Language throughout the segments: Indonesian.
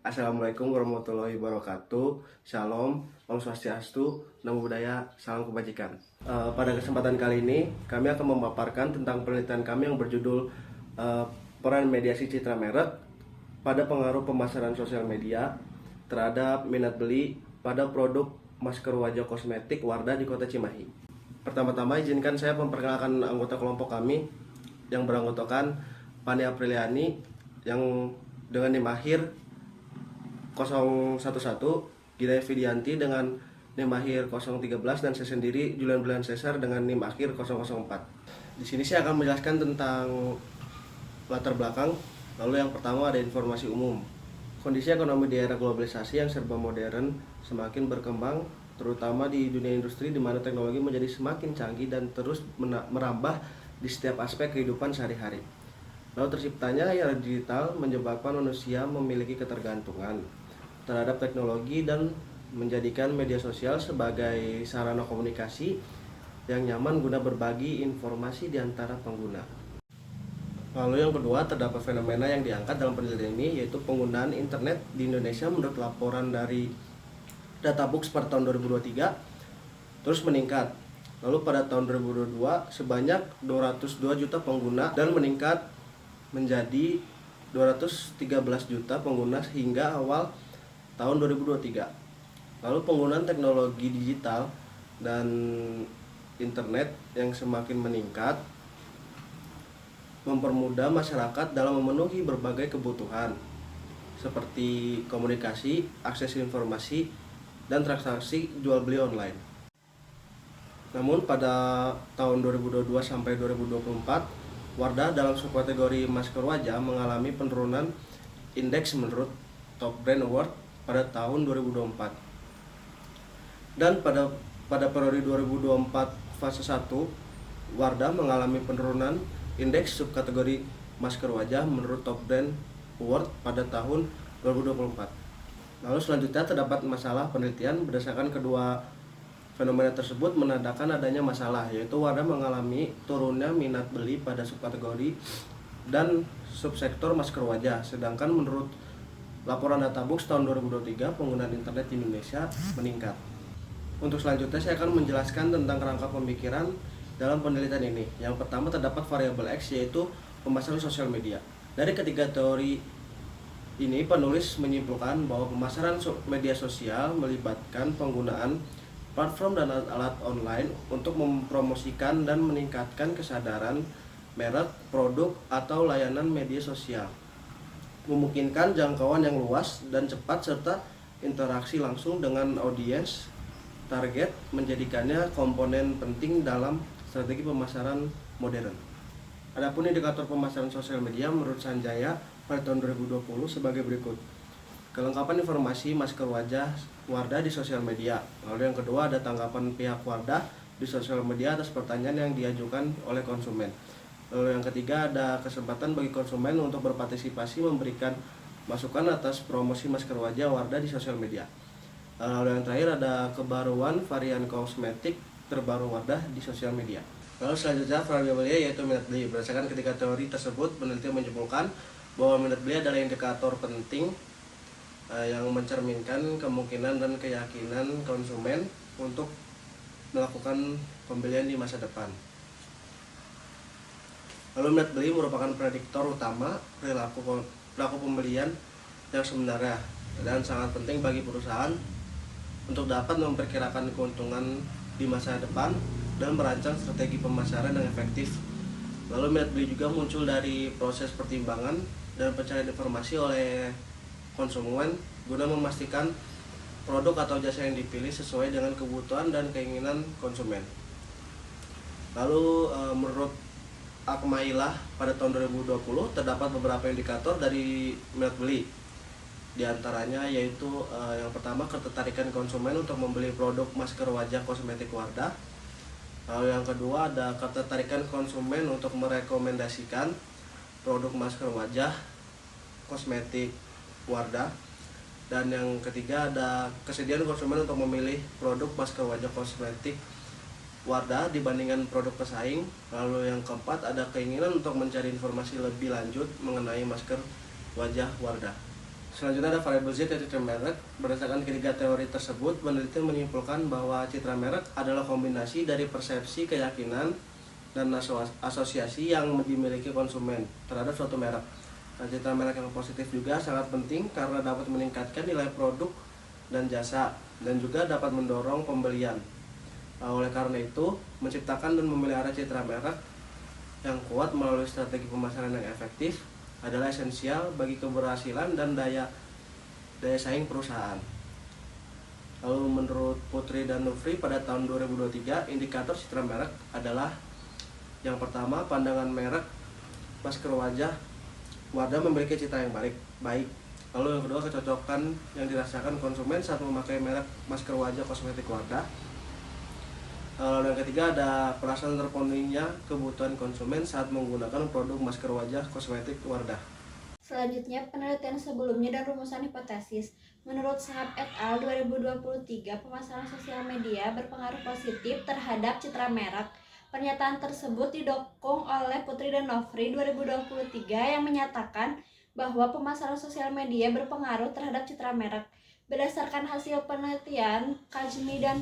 Assalamualaikum warahmatullahi wabarakatuh. Shalom, Om Swastiastu, Namo Buddhaya, salam kebajikan. Pada kesempatan kali ini, kami akan memaparkan tentang penelitian kami yang berjudul peran mediasi citra merek pada pengaruh pemasaran sosial media terhadap minat beli pada produk masker wajah kosmetik Wardah di Kota Cimahi. Pertama-tama izinkan saya memperkenalkan anggota kelompok kami yang beranggotakan Fani Apriliani yang dengan NIM akhir 011, Gidaya Fidianti dengan NIM akhir 013, dan saya sendiri Julian Brian Cesar dengan NIM akhir 004. Di sini saya akan menjelaskan tentang latar belakang. Lalu yang pertama ada informasi umum. Kondisi ekonomi di era globalisasi yang serba modern semakin berkembang, terutama di dunia industri di mana teknologi menjadi semakin canggih dan terus merambah di setiap aspek kehidupan sehari-hari. Lalu terciptanya era digital menyebabkan manusia memiliki ketergantungan terhadap teknologi dan menjadikan media sosial sebagai sarana komunikasi yang nyaman guna berbagi informasi di antara pengguna. Lalu yang kedua, terdapat fenomena yang diangkat dalam penelitian ini, yaitu penggunaan internet di Indonesia menurut laporan dari Databooks pada tahun 2023 terus meningkat. Lalu pada tahun 2022 sebanyak 202 juta pengguna dan meningkat menjadi 213 juta pengguna hingga awal tahun 2023. Lalu penggunaan teknologi digital dan internet yang semakin meningkat mempermudah masyarakat dalam memenuhi berbagai kebutuhan seperti komunikasi, akses informasi, dan transaksi jual beli online. Namun pada tahun 2022 sampai 2024, Wardah dalam subkategori masker wajah mengalami penurunan indeks menurut Top Brand Award pada tahun 2024. Dan pada periode 2024 fase 1, Wardah mengalami penurunan indeks subkategori masker wajah menurut Top Brand Award pada tahun 2024. Lalu selanjutnya terdapat masalah penelitian. Berdasarkan kedua fenomena tersebut menandakan adanya masalah, yaitu Wardah mengalami turunnya minat beli pada subkategori dan subsektor masker wajah. Sedangkan menurut laporan Databooks tahun 2023, penggunaan internet di Indonesia meningkat. Untuk selanjutnya saya akan menjelaskan tentang kerangka pemikiran dalam penelitian ini. Yang pertama terdapat variabel X, yaitu pemasaran sosial media. Dari ketiga teori ini, penulis menyimpulkan bahwa pemasaran media sosial melibatkan penggunaan platform dan alat online untuk mempromosikan dan meningkatkan kesadaran merek, produk, atau layanan media sosial, memungkinkan jangkauan yang luas dan cepat serta interaksi langsung dengan audiens target, menjadikannya komponen penting dalam strategi pemasaran modern. Adapun indikator pemasaran sosial media menurut Sanjaya pada tahun 2020 sebagai berikut. Kelengkapan informasi masker wajah Wardah di sosial media. Lalu yang kedua ada tanggapan pihak Wardah di sosial media atas pertanyaan yang diajukan oleh konsumen. Lalu yang ketiga ada kesempatan bagi konsumen untuk berpartisipasi memberikan masukan atas promosi masker wajah Wardah di sosial media. Lalu yang terakhir ada kebaruan varian kosmetik terbaru Wardah di sosial media. Lalu selanjutnya variabelnya yaitu minat beli. Berdasarkan ketiga teori tersebut, penelitian menyimpulkan bahwa minat beli adalah indikator penting yang mencerminkan kemungkinan dan keyakinan konsumen untuk melakukan pembelian di masa depan. Lalu minat beli merupakan prediktor utama perilaku pembelian yang sebenarnya dan sangat penting bagi perusahaan untuk dapat memperkirakan keuntungan di masa depan dan merancang strategi pemasaran yang efektif. Lalu minat beli juga muncul dari proses pertimbangan dan pencarian informasi oleh konsumen guna memastikan produk atau jasa yang dipilih sesuai dengan kebutuhan dan keinginan konsumen. Lalu menurut Akmailah pada tahun 2020 terdapat beberapa indikator dari minat beli. Di antaranya yaitu yang pertama ketertarikan konsumen untuk membeli produk masker wajah kosmetik Wardah. Lalu yang kedua ada ketertarikan konsumen untuk merekomendasikan produk masker wajah kosmetik Wardah. Dan yang ketiga ada kesediaan konsumen untuk memilih produk masker wajah kosmetik Wardah dibandingkan produk pesaing. Lalu yang keempat ada keinginan untuk mencari informasi lebih lanjut mengenai masker wajah Wardah. Selanjutnya ada variabel Z yaitu citra merek. Berdasarkan ketiga teori tersebut, peneliti menyimpulkan bahwa citra merek adalah kombinasi dari persepsi, keyakinan, dan asosiasi yang dimiliki konsumen terhadap suatu merek. Nah, citra merek yang positif juga sangat penting karena dapat meningkatkan nilai produk dan jasa dan juga dapat mendorong pembelian. Nah, oleh karena itu, menciptakan dan memelihara citra merek yang kuat melalui strategi pemasaran yang efektif adalah esensial bagi keberhasilan dan daya saing perusahaan. Lalu menurut Putri dan Nufri pada tahun 2023, indikator citra merek adalah yang pertama, pandangan merek masker wajah Wardah memiliki citra yang baik. Lalu yang kedua, kecocokan yang dirasakan konsumen saat memakai merek masker wajah kosmetik Wardah. Lalu yang ketiga, ada perasaan terpenuhinya kebutuhan konsumen saat menggunakan produk masker wajah kosmetik Wardah. Selanjutnya, penelitian sebelumnya dan rumusan hipotesis. Menurut Sahab et al. 2023, pemasaran sosial media berpengaruh positif terhadap citra merek. Pernyataan tersebut didukung oleh Putri dan Nofri 2023 yang menyatakan bahwa pemasaran sosial media berpengaruh terhadap citra merek. Berdasarkan hasil penelitian Kazmi dan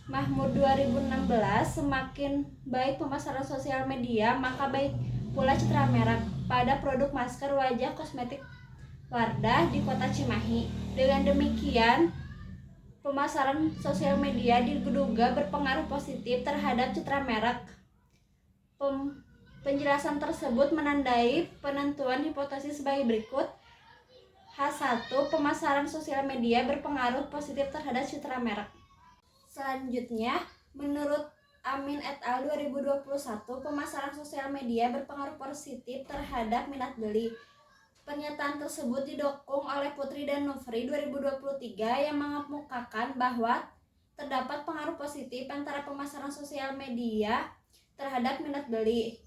Mahmud 2016, semakin baik pemasaran sosial media, maka baik pula citra merek pada produk masker wajah kosmetik Wardah di Kota Cimahi. Dengan demikian, pemasaran sosial media diduga berpengaruh positif terhadap citra merek. Penjelasan tersebut menandai penentuan hipotesis sebagai berikut. H1. Pemasaran sosial media berpengaruh positif terhadap citra merek. Selanjutnya, menurut Amin et al. 2021, pemasaran sosial media berpengaruh positif terhadap minat beli. Pernyataan tersebut didukung oleh Putri dan Nufri 2023 yang mengemukakan bahwa terdapat pengaruh positif antara pemasaran sosial media terhadap minat beli.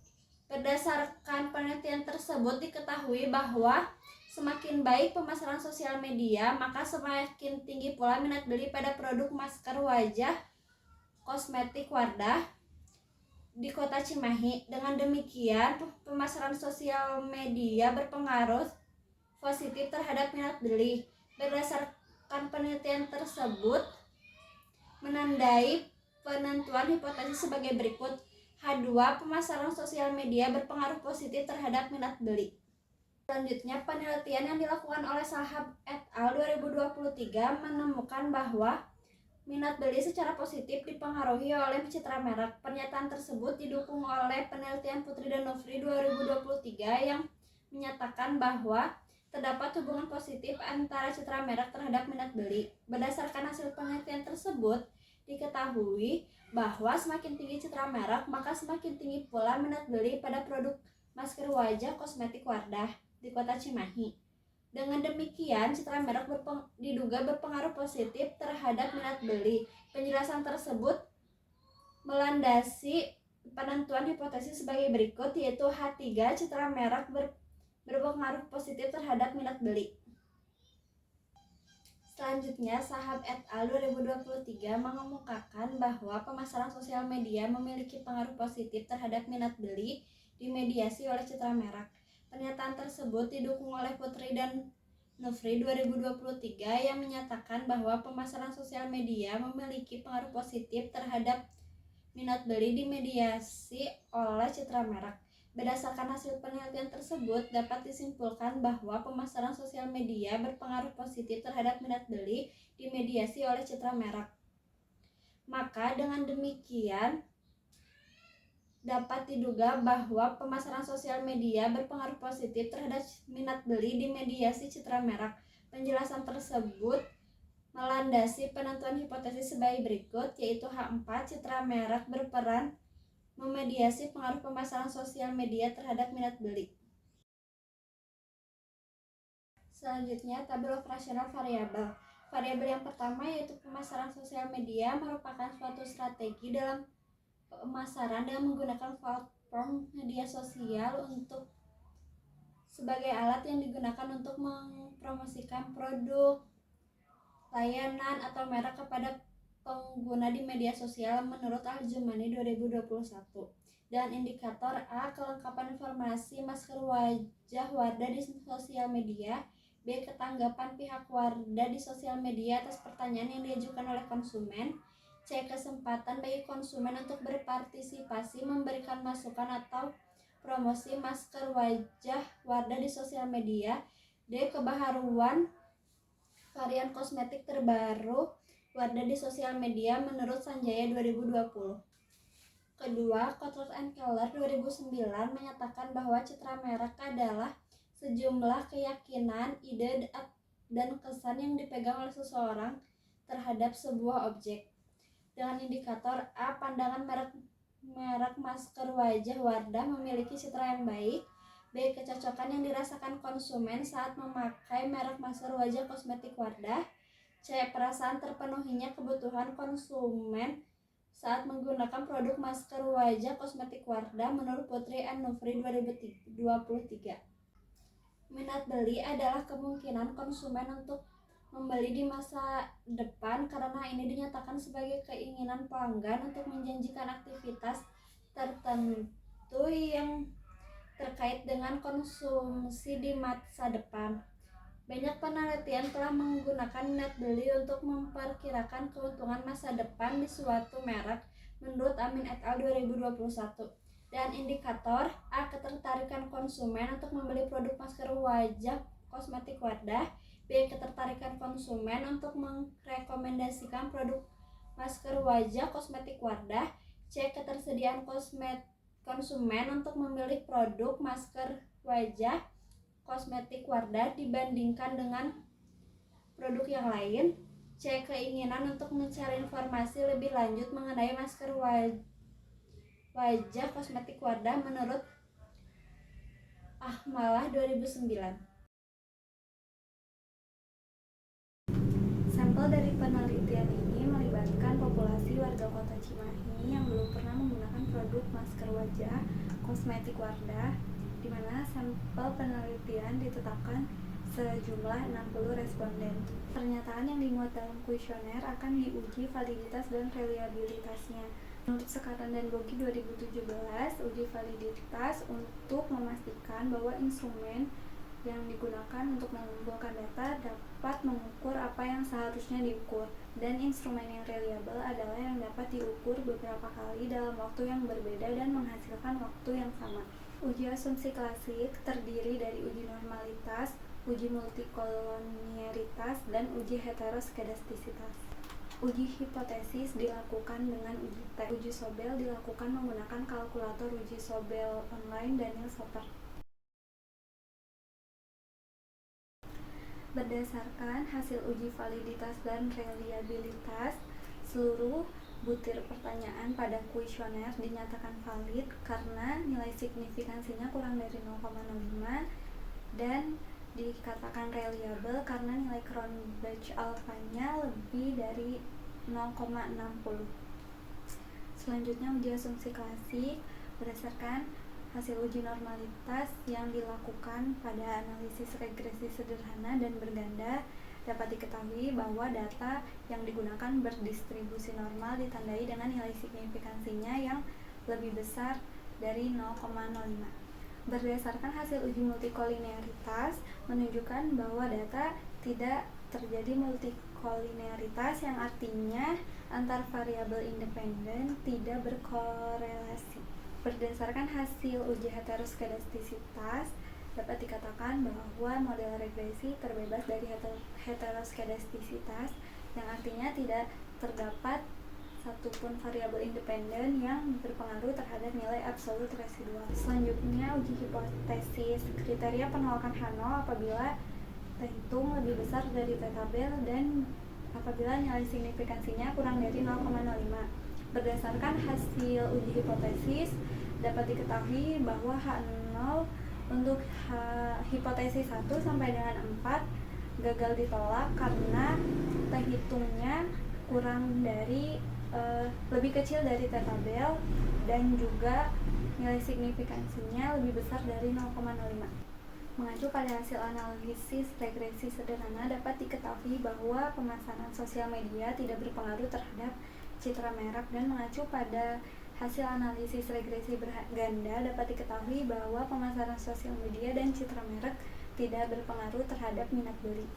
Berdasarkan penelitian tersebut diketahui bahwa semakin baik pemasaran sosial media, maka semakin tinggi pula minat beli pada produk masker wajah kosmetik Wardah di Kota Cimahi. Dengan demikian, pemasaran sosial media berpengaruh positif terhadap minat beli. Berdasarkan penelitian tersebut menandai penentuan hipotesis sebagai berikut. H2. Pemasaran sosial media berpengaruh positif terhadap minat beli. Selanjutnya, penelitian yang dilakukan oleh Sahab et al. 2023 menemukan bahwa minat beli secara positif dipengaruhi oleh citra merek. Pernyataan tersebut didukung oleh penelitian Putri dan Nofri 2023 yang menyatakan bahwa terdapat hubungan positif antara citra merek terhadap minat beli. Berdasarkan hasil penelitian tersebut, diketahui bahwa semakin tinggi citra merek, maka semakin tinggi pula minat beli pada produk masker wajah kosmetik Wardah di Kota Cimahi. Dengan demikian, citra merek diduga berpengaruh positif terhadap minat beli. Penjelasan tersebut melandasi penentuan hipotesis sebagai berikut, yaitu H3, citra merek berpengaruh positif terhadap minat beli. Selanjutnya, Sahab et al. 2023 mengemukakan bahwa pemasaran sosial media memiliki pengaruh positif terhadap minat beli dimediasi oleh citra merek. Pernyataan tersebut didukung oleh Putri dan Nufri 2023 yang menyatakan bahwa pemasaran sosial media memiliki pengaruh positif terhadap minat beli dimediasi oleh citra merek. Berdasarkan hasil penelitian tersebut, dapat disimpulkan bahwa pemasaran sosial media berpengaruh positif terhadap minat beli dimediasi oleh citra merek. Maka dengan demikian, dapat diduga bahwa pemasaran sosial media berpengaruh positif terhadap minat beli dimediasi citra merek. Penjelasan tersebut melandasi penentuan hipotesis sebagai berikut, yaitu H4, citra merek berperan memediasi pengaruh pemasaran sosial media terhadap minat beli. Selanjutnya, tabel operasional variabel. Variabel yang pertama yaitu pemasaran sosial media merupakan suatu strategi dalam pemasaran dengan menggunakan platform media sosial sebagai alat yang digunakan untuk mempromosikan produk, layanan, atau merek kepada pengguna di media sosial menurut Al-Jumani 2021. Dan indikator A, kelengkapan informasi masker wajah Wardah di sosial media. B. Ketanggapan pihak Wardah di sosial media atas pertanyaan yang diajukan oleh konsumen. C. Kesempatan bagi konsumen untuk berpartisipasi memberikan masukan atau promosi masker wajah Wardah di sosial media. D. Kebaharuan varian kosmetik terbaru Wardah di sosial media menurut Sanjaya 2020. Kedua, Kotler and Keller 2009 menyatakan bahwa citra merek adalah sejumlah keyakinan, ide, dan kesan yang dipegang oleh seseorang terhadap sebuah objek. Dengan indikator A, pandangan merek masker wajah Wardah memiliki citra yang baik. B. Kecocokan yang dirasakan konsumen saat memakai merek masker wajah kosmetik Wardah. C. Perasaan terpenuhinya kebutuhan konsumen saat menggunakan produk masker wajah kosmetik Wardah menurut Putri and Nufri 2023. Minat beli adalah kemungkinan konsumen untuk membeli di masa depan karena ini dinyatakan sebagai keinginan pelanggan untuk menjanjikan aktivitas tertentu yang terkait dengan konsumsi di masa depan. Banyak penelitian telah menggunakan minat beli untuk memperkirakan keuntungan masa depan di suatu merek menurut Amin et al. 2021. Dan indikator A. Ketertarikan konsumen untuk membeli produk masker wajah kosmetik Wardah. B. Ketertarikan konsumen untuk merekomendasikan produk masker wajah kosmetik Wardah. C. Ketersediaan konsumen untuk memilih produk masker wajah kosmetik Wardah dibandingkan dengan produk yang lain. C. Keinginan untuk mencari informasi lebih lanjut mengenai masker wajah kosmetik Wardah menurut Ahmalah 2009. Sampel dari penelitian ini melibatkan populasi warga kota Cimahi yang belum pernah menggunakan produk masker wajah kosmetik Wardah, di mana sampel penelitian ditetapkan sejumlah 60 responden. Pernyataan yang dimuat dalam kuesioner akan diuji validitas dan reliabilitasnya. Menurut Sekarang dan Bogi 2017, uji validitas untuk memastikan bahwa instrumen yang digunakan untuk mengumpulkan data dapat mengukur apa yang seharusnya diukur, dan instrumen yang reliable adalah yang dapat diukur beberapa kali dalam waktu yang berbeda dan menghasilkan waktu yang sama. Uji asumsi klasik terdiri dari uji normalitas, uji multikolonialitas, dan uji heteroskedastisitas. Uji hipotesis dilakukan dengan uji T. Uji Sobel dilakukan menggunakan kalkulator uji Sobel online Daniel Soper. Berdasarkan hasil uji validitas dan reliabilitas, seluruh butir pertanyaan pada kuesioner dinyatakan valid karena nilai signifikansinya kurang dari 0,05 dan dikatakan reliable karena nilai Cronbach alpha-nya lebih dari 0,60. Selanjutnya uji asumsi klasik berdasarkan hasil uji normalitas yang dilakukan pada analisis regresi sederhana dan berganda. Dapat diketahui bahwa data yang digunakan berdistribusi normal ditandai dengan nilai signifikansinya yang lebih besar dari 0,05. Berdasarkan hasil uji multikolinearitas menunjukkan bahwa data tidak terjadi multikolinearitas, yang artinya antar variabel independen tidak berkorelasi. Berdasarkan hasil uji heteroskedastisitas, dapat dikatakan bahwa model regresi terbebas dari heteroskedastisitas, yang artinya tidak terdapat satupun variabel independen yang berpengaruh terhadap nilai absolut residual. Selanjutnya, uji hipotesis. Kriteria penolakan H0 apabila T hitung lebih besar dari T tabel dan apabila nilai signifikansinya kurang dari 0,05. Berdasarkan hasil uji hipotesis, dapat diketahui bahwa H0 untuk hipotesis 1 sampai dengan 4 gagal ditolak karena T hitungnya kurang dari lebih kecil dari T tabel dan juga nilai signifikansinya lebih besar dari 0,05. Mengacu pada hasil analisis regresi sederhana, dapat diketahui bahwa pemasaran sosial media tidak berpengaruh terhadap citra merek, dan mengacu pada hasil analisis regresi berganda dapat diketahui bahwa pemasaran sosial media dan citra merek tidak berpengaruh terhadap minat beli.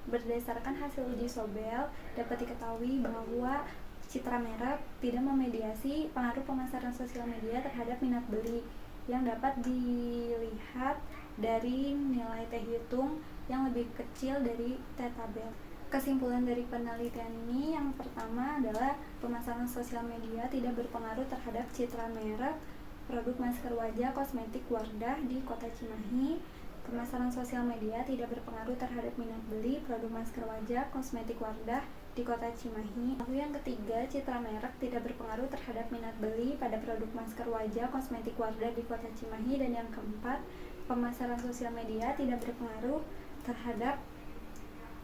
Berdasarkan hasil uji Sobel, dapat diketahui bahwa citra merek tidak memediasi pengaruh pemasaran sosial media terhadap minat beli yang dapat dilihat dari nilai T hitung yang lebih kecil dari T tabel. Kesimpulan dari penelitian ini yang pertama adalah pemasaran sosial media tidak berpengaruh terhadap citra merek, produk masker wajah, kosmetik Wardah di Kota Cimahi. Pemasaran sosial media tidak berpengaruh terhadap minat beli produk masker wajah, kosmetik Wardah di Kota Cimahi. Lalu yang ketiga, citra merek tidak berpengaruh terhadap minat beli pada produk masker wajah, kosmetik Wardah di Kota Cimahi. Dan yang keempat, pemasaran sosial media tidak berpengaruh terhadap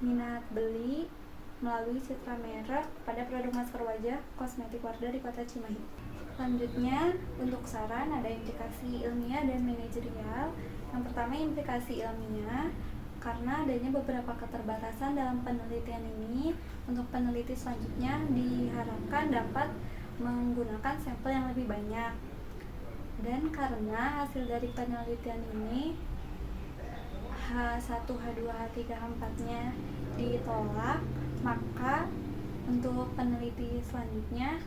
minat beli melalui citra merek pada produk masker wajah, kosmetik Wardah di Kota Cimahi. Selanjutnya, untuk saran ada implikasi ilmiah dan manajerial. Yang pertama, implikasi ilmiah, karena adanya beberapa keterbatasan dalam penelitian ini, untuk peneliti selanjutnya diharapkan dapat menggunakan sampel yang lebih banyak. Dan karena hasil dari penelitian ini H1, H2, H3, H4-nya ditolak, maka untuk peneliti selanjutnya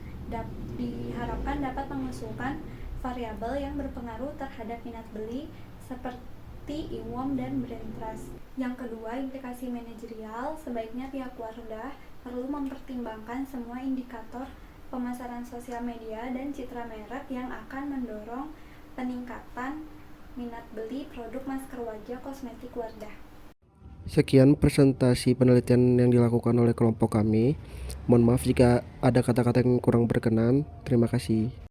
diharapkan dapat mengusulkan variabel yang berpengaruh terhadap minat beli seperti IWOM dan brand trust. Yang kedua, implikasi manajerial, sebaiknya pihak Wardah perlu mempertimbangkan semua indikator pemasaran sosial media dan citra merek yang akan mendorong peningkatan minat beli produk masker wajah, kosmetik Wardah. Sekian presentasi penelitian yang dilakukan oleh kelompok kami. Mohon maaf jika ada kata-kata yang kurang berkenan. Terima kasih.